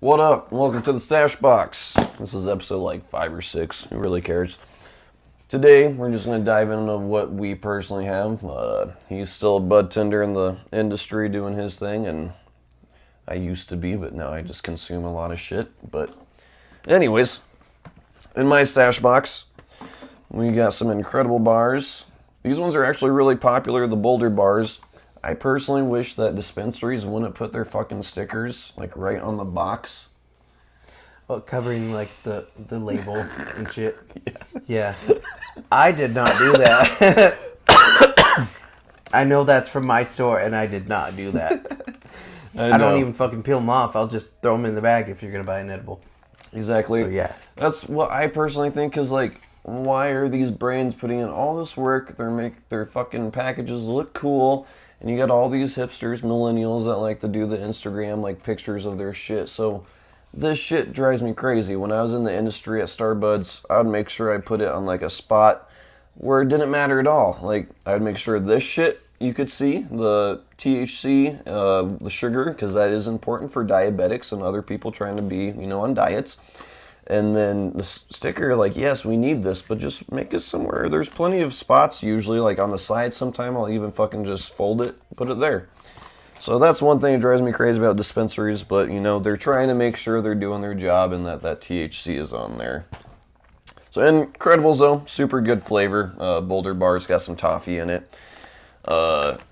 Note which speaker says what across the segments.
Speaker 1: What up? Welcome to the Stash Box. This is episode like 5 or 6. Who really cares? Today, we're just going to dive into what we personally have. He's still a bud tender in the industry doing his thing, and I used to be, but now I just consume a lot of shit. But anyways, in my Stash Box, we got some incredible bars. These ones are actually really popular, the Boulder bars. I personally wish that dispensaries wouldn't put their fucking stickers like right on the box.
Speaker 2: Well, covering like the label and shit. Yeah. I did not do that. I know that's from my store and I did not do that. I don't even fucking peel them off. I'll just throw them in the bag if you're going to buy an edible.
Speaker 1: Exactly.
Speaker 2: So yeah.
Speaker 1: That's what I personally think, because like, why are these brands putting in all this work? They make their fucking packages look cool. And you got all these hipsters, millennials that like to do the Instagram like pictures of their shit. So this shit drives me crazy. When I was in the industry at Starbuds, I would make sure I put it on like a spot where it didn't matter at all. Like I would make sure this shit you could see, the THC, the sugar, because that is important for diabetics and other people trying to be, on diets. And then the sticker, like, yes, we need this, but just make it somewhere. There's plenty of spots usually, like on the side sometime. I'll even fucking just fold it, put it there. So that's one thing that drives me crazy about dispensaries, but, they're trying to make sure they're doing their job and that THC is on there. So Incredibles, though, super good flavor. Boulder bars got some toffee in it.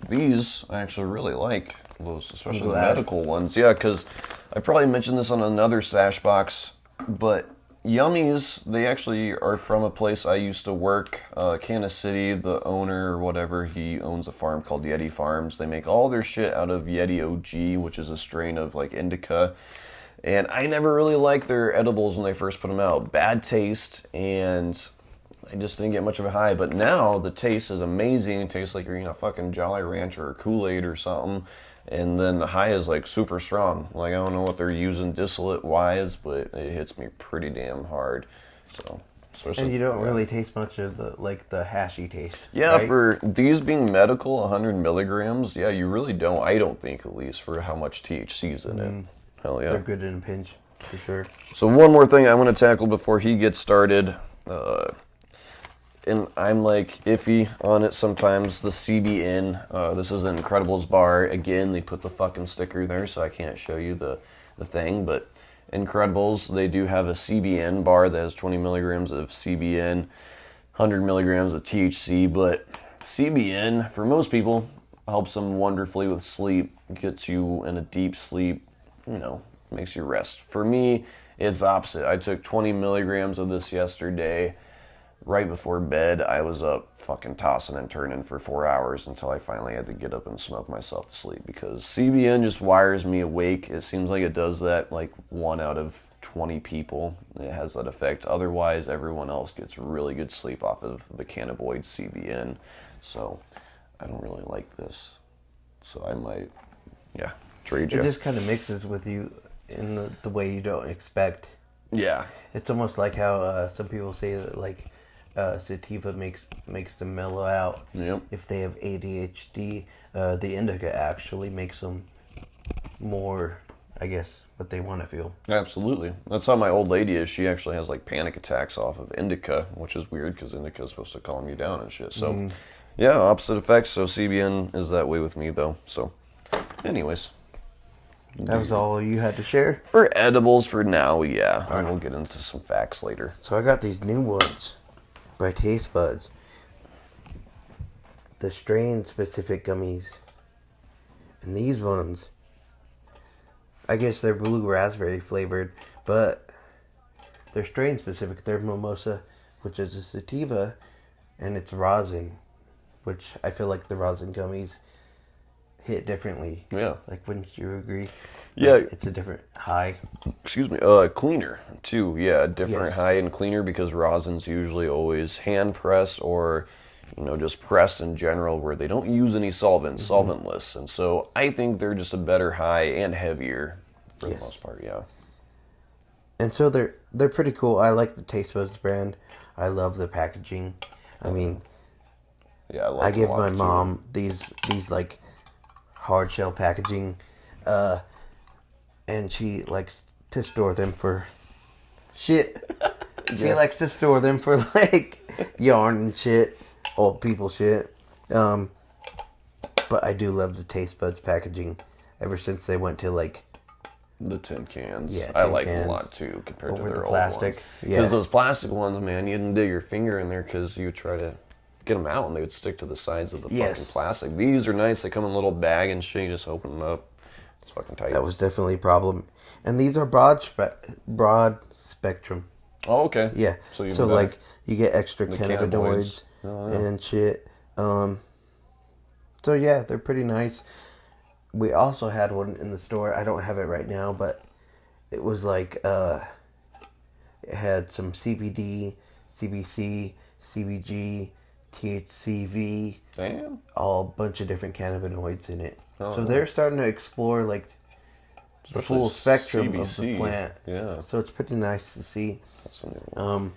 Speaker 1: These I actually really like, those, especially the medical ones. Yeah, because I probably mentioned this on another Stash Box. But Yummies, they actually are from a place I used to work, Kansas City. The owner or whatever, he owns a farm called Yeti Farms. They make all their shit out of Yeti OG, which is a strain of like Indica. And I never really liked their edibles when they first put them out. Bad taste, and I just didn't get much of a high. But now the taste is amazing. It tastes like you're eating a fucking Jolly Rancher or Kool-Aid or something. And then the high is like super strong. Like I don't know what they're using distillate wise, but it hits me pretty damn hard. So,
Speaker 2: and you don't really taste much of the hashy taste.
Speaker 1: Yeah,
Speaker 2: right?
Speaker 1: For these being medical, 100 milligrams. Yeah, you really don't. I don't think, at least, for how much THC is in it. Hell yeah,
Speaker 2: they're good in a pinch for sure.
Speaker 1: So one more thing I want to tackle before he gets started. And I'm like iffy on it sometimes. The CBN, this is an Incredibles bar. Again, they put the fucking sticker there, so I can't show you the thing. But Incredibles, they do have a CBN bar that has 20 milligrams of CBN, 100 milligrams of THC. But CBN, for most people, helps them wonderfully with sleep. Gets you in a deep sleep, makes you rest. For me, it's opposite. I took 20 milligrams of this yesterday. Right before bed, I was up fucking tossing and turning for 4 hours until I finally had to get up and smoke myself to sleep, because CBN just wires me awake. It seems like it does that like 1 out of 20 people. It has that effect. Otherwise, everyone else gets really good sleep off of the cannabinoid CBN. So I don't really like this. So I might, trade you.
Speaker 2: It just kind of mixes with you in the way you don't expect.
Speaker 1: Yeah.
Speaker 2: It's almost like how some people say that like Sativa makes them mellow out.
Speaker 1: Yep.
Speaker 2: If they have ADHD, the Indica actually makes them more, I guess, what they want to feel.
Speaker 1: Absolutely. That's how my old lady is. She actually has like panic attacks off of Indica, which is weird because Indica is supposed to calm you down and shit. So, yeah, opposite effects. So CBN is that way with me, though. So, anyways.
Speaker 2: That was all you had to share?
Speaker 1: For edibles for now, yeah. And we'll get into some facts later.
Speaker 2: So I got these new ones by Taste Buds. The strain-specific gummies. And these ones, I guess they're blue raspberry flavored, but they're strain-specific. They're mimosa, which is a sativa, and it's rosin, which I feel like the rosin gummies hit differently.
Speaker 1: Yeah.
Speaker 2: Like, wouldn't you agree?
Speaker 1: Yeah.
Speaker 2: Like, it's a different high.
Speaker 1: Excuse me. Cleaner, too. Yeah, different high and cleaner, because rosin's usually always hand pressed or, just pressed in general, where they don't use any solvent, solventless. And so I think they're just a better high and heavier for the most part, yeah.
Speaker 2: And so they're pretty cool. I like the Taste Buds brand. I love the packaging. I mean,
Speaker 1: yeah,
Speaker 2: I give my mom these like hard shell packaging, and she likes to store them for shit. She
Speaker 1: Yeah.
Speaker 2: likes to store them for like yarn and shit, old people shit. But I do love the Taste Buds packaging. Ever since they went to like
Speaker 1: The tin cans.
Speaker 2: Yeah,
Speaker 1: I
Speaker 2: tin
Speaker 1: like
Speaker 2: cans
Speaker 1: them a lot too compared to
Speaker 2: over
Speaker 1: their
Speaker 2: the
Speaker 1: old
Speaker 2: plastic.
Speaker 1: ones.
Speaker 2: Yeah.
Speaker 1: Because those plastic ones, man, you didn't dig your finger in there because you would try to get them out and they would stick to the sides of the
Speaker 2: Yes.
Speaker 1: fucking plastic. These are nice. They come in a little bag and shit. You just open them up. It's fucking tight.
Speaker 2: That was definitely a problem. And these are broad spectrum.
Speaker 1: Oh, okay.
Speaker 2: Yeah.
Speaker 1: So,
Speaker 2: So like you get extra
Speaker 1: The
Speaker 2: cannabinoids
Speaker 1: Oh, yeah.
Speaker 2: and shit. So yeah, they're pretty nice. We also had one in the store. I don't have it right now, but it was like it had some CBD, CBC, CBG, THCV,
Speaker 1: Damn.
Speaker 2: all a bunch of different cannabinoids in it.
Speaker 1: Oh,
Speaker 2: So
Speaker 1: nice.
Speaker 2: they're starting to explore like the
Speaker 1: Especially
Speaker 2: full spectrum of the
Speaker 1: CBC.
Speaker 2: plant.
Speaker 1: Yeah.
Speaker 2: So it's pretty nice to see.
Speaker 1: That's a new one.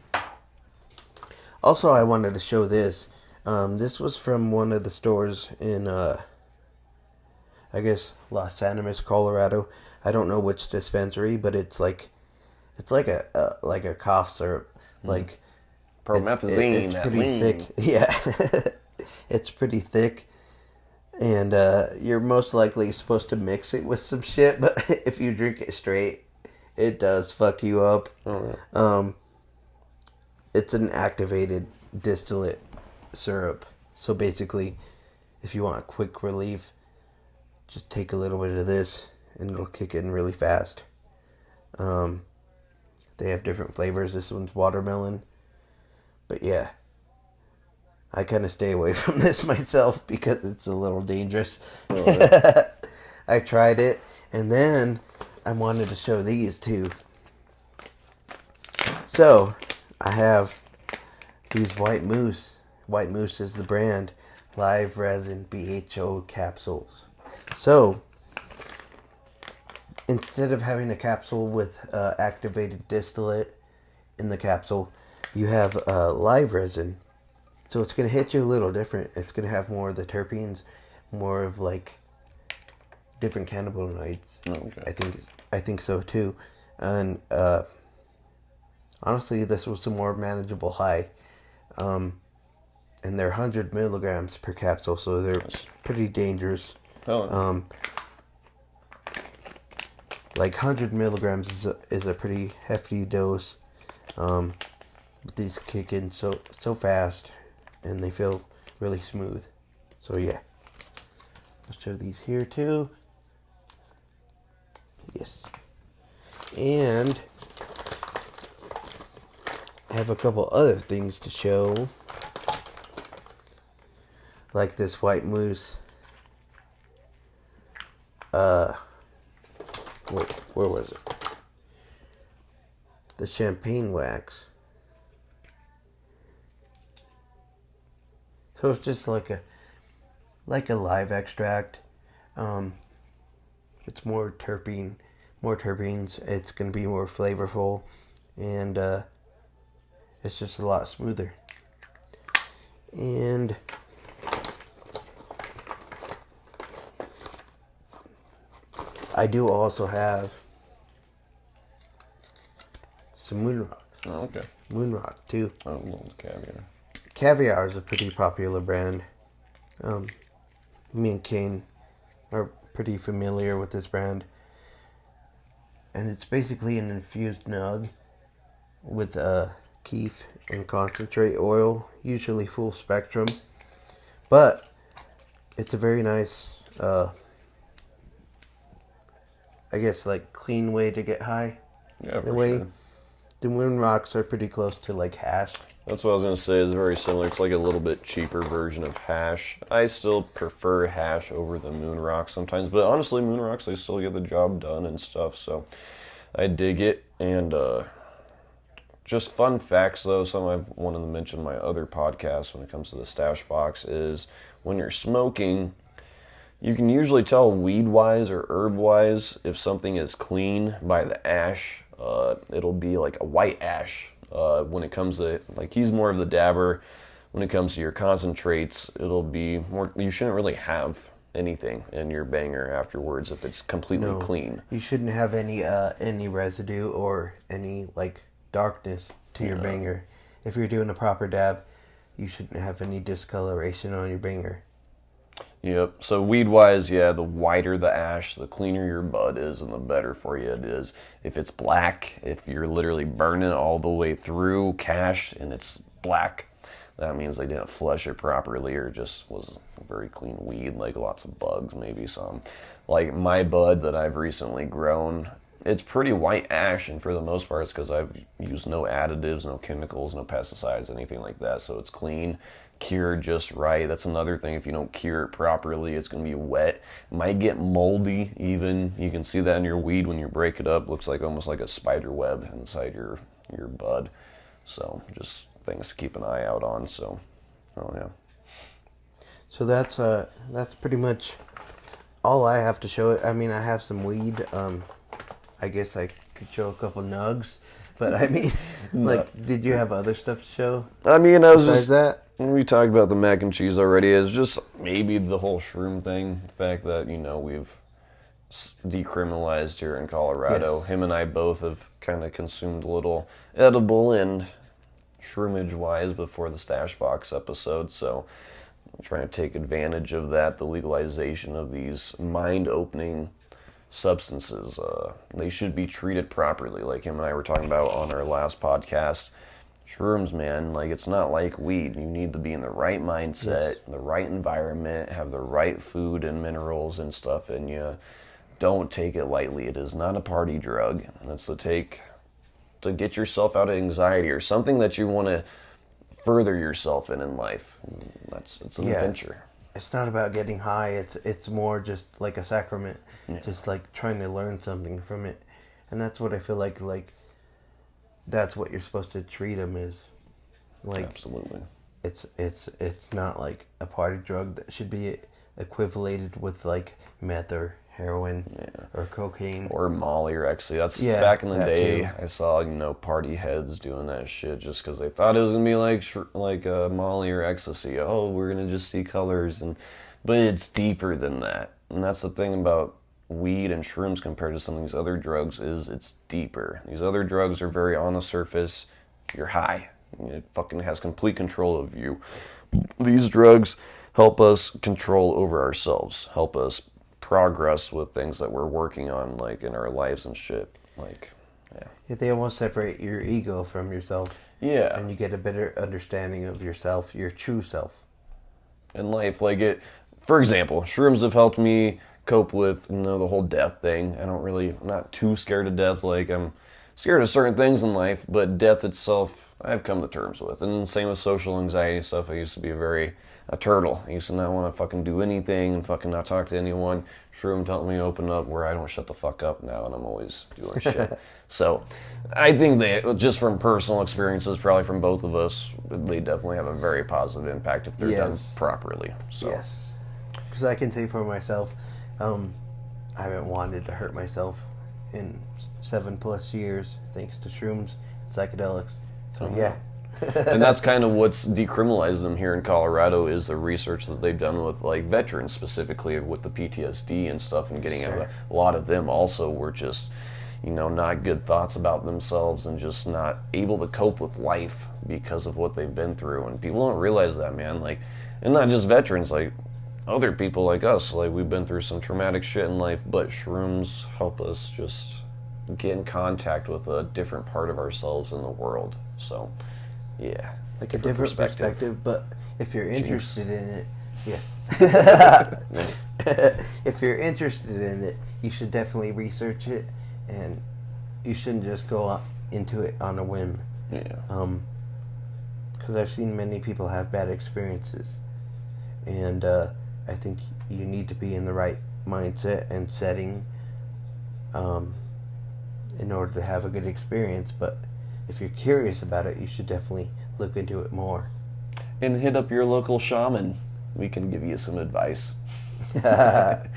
Speaker 2: Also, I wanted to show this. This was from one of the stores in, I guess, Los Animas, Colorado. I don't know which dispensary, but it's like a cough syrup. Like
Speaker 1: Promethazine.
Speaker 2: it's
Speaker 1: that
Speaker 2: pretty
Speaker 1: lean.
Speaker 2: thick. Yeah, it's pretty thick, and you're most likely supposed to mix it with some shit. But if you drink it straight, it does fuck you up.
Speaker 1: Oh, yeah.
Speaker 2: It's an activated distillate syrup. So basically, if you want quick relief, just take a little bit of this and it'll kick in really fast. They have different flavors. This one's watermelon. But yeah, I kind of stay away from this myself because it's a little dangerous.
Speaker 1: Oh, yeah.
Speaker 2: I tried it, and then I wanted to show these too. So, I have these White Moose. White Moose is the brand. Live resin BHO capsules. So, instead of having a capsule with activated distillate in the capsule, you have live resin. So it's going to hit you a little different. It's going to have more of the terpenes, more of like different cannabinoids.
Speaker 1: Oh, okay.
Speaker 2: I think so too. And honestly, this was a more manageable high. And they're 100 milligrams per capsule, so they're pretty dangerous.
Speaker 1: Oh,
Speaker 2: Like 100 milligrams is a pretty hefty dose. But these kick in so fast, and they feel really smooth. So yeah, I'll show these here too. Yes, and I have a couple other things to show, like this White Moose. Where was it? The champagne wax. So it's just like a live extract. It's more terpenes. It's gonna be more flavorful, and it's just a lot smoother. And I do also have some moon rock.
Speaker 1: oh, okay.
Speaker 2: Moon rock too.
Speaker 1: Oh, little caviar.
Speaker 2: Caviar is a pretty popular brand. Me and Kane are pretty familiar with this brand. And it's basically an infused nug with keef and concentrate oil, usually full spectrum. But it's a very nice, I guess, like clean way to get high.
Speaker 1: Yeah,
Speaker 2: In
Speaker 1: for
Speaker 2: a way,
Speaker 1: sure.
Speaker 2: the moon rocks are pretty close to like hash.
Speaker 1: That's what I was going to say. It's very similar. It's like a little bit cheaper version of hash. I still prefer hash over the moon rock sometimes. But honestly, moon rocks, they still get the job done and stuff. So I dig it. And just fun facts, though. Some I've wanted to mention in my other podcast when it comes to the stash box is when you're smoking, you can usually tell weed-wise or herb-wise if something is clean by the ash. It'll be like a white ash. When it comes to, like, he's more of the dabber. When it comes to your concentrates, it'll be more, you shouldn't really have anything in your banger afterwards if it's completely clean.
Speaker 2: You shouldn't have any residue or any like darkness to your banger. If you're doing a proper dab, you shouldn't have any discoloration on your banger.
Speaker 1: Yep. So weed-wise, yeah, the whiter the ash, the cleaner your bud is, and the better for you it is. If it's black, if you're literally burning all the way through cash and it's black, that means they didn't flush it properly or just was very clean weed, like lots of bugs, maybe some. Like my bud that I've recently grown, it's pretty white ash, and for the most part it's because I've used no additives, no chemicals, no pesticides, anything like that, so it's clean, cured just right. That's another thing. If you don't cure it properly, it's going to be wet. It might get moldy even. You can see that in your weed when you break it up. Looks like almost like a spider web inside your bud. So just things to keep an eye out on. So, oh yeah.
Speaker 2: So that's pretty much all I have to show it. I mean, I have some weed. I guess I could show a couple nugs, but I mean, like, did you have other stuff to show?
Speaker 1: I mean, I was
Speaker 2: besides
Speaker 1: just
Speaker 2: that.
Speaker 1: We talked about the mac and cheese already. It's just maybe the whole shroom thing. The fact that, you know, we've decriminalized here in Colorado.
Speaker 2: Yes.
Speaker 1: Him and I both have kind of consumed a little edible and shroomage-wise before the Stash Box episode. So I'm trying to take advantage of that, the legalization of these mind-opening substances. They should be treated properly, like him and I were talking about on our last podcast. Shrooms, man, like, it's not like weed. You need to be in the right mindset, the right environment, have the right food and minerals and stuff in you. Don't take it lightly. It is not a party drug. It's to get yourself out of anxiety or something that you want to further yourself in life. It's an adventure.
Speaker 2: It's not about getting high. It's more just like a sacrament, just like trying to learn something from it, and that's what I feel like that's what you're supposed to treat them as. Like,
Speaker 1: absolutely.
Speaker 2: It's not like a party drug that should be equivalated with like meth or heroin or cocaine
Speaker 1: or Molly or ecstasy. That's back in the day.
Speaker 2: Too.
Speaker 1: I saw party heads doing that shit just because they thought it was gonna be like Molly or ecstasy. Oh, we're gonna just see colors, but it's deeper than that. And that's the thing about weed and shrooms compared to some of these other drugs is it's deeper. These other drugs are very on the surface. You're high. It fucking has complete control of you. These drugs help us control over ourselves, help us progress with things that we're working on, like in our lives and shit. Like,
Speaker 2: yeah, they almost separate your ego from yourself.
Speaker 1: Yeah.
Speaker 2: And you get a better understanding of yourself, your true self.
Speaker 1: In life, for example, shrooms have helped me cope with, the whole death thing. I'm not too scared of death. Like, I'm scared of certain things in life, but death itself, I've come to terms with. And same with social anxiety stuff. I used to be a turtle. I used to not want to fucking do anything and fucking not talk to anyone. Shroom helped me open up where I don't shut the fuck up now, and I'm always doing shit. So I think just from personal experiences, probably from both of us, they definitely have a very positive impact if they're done properly. So.
Speaker 2: Yes. Because I can say for myself, I haven't wanted to hurt myself in 7+ years thanks to shrooms and psychedelics. So yeah.
Speaker 1: And that's kind of what's decriminalized them here in Colorado is the research that they've done with like veterans, specifically with the PTSD and stuff, and getting a lot of them also were just, not good thoughts about themselves and just not able to cope with life because of what they've been through. And people don't realize that, man. Like, and not just veterans, like other people like us, like we've been through some traumatic shit in life, but shrooms help us just get in contact with a different part of ourselves in the world. So, yeah.
Speaker 2: Like a different perspective, but if you're interested in it, yes. If you're interested in it, you should definitely research it, and you shouldn't just go into it on a whim.
Speaker 1: Yeah.
Speaker 2: Because I've seen many people have bad experiences, and I think you need to be in the right mindset and setting in order to have a good experience. But if you're curious about it, you should definitely look into it more.
Speaker 1: And hit up your local shaman. We can give you some advice. But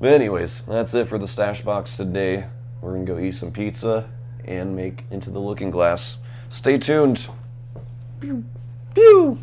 Speaker 1: anyways, that's it for the Stash Box today. We're going to go eat some pizza and make Into the Looking Glass. Stay tuned. Pew! Pew!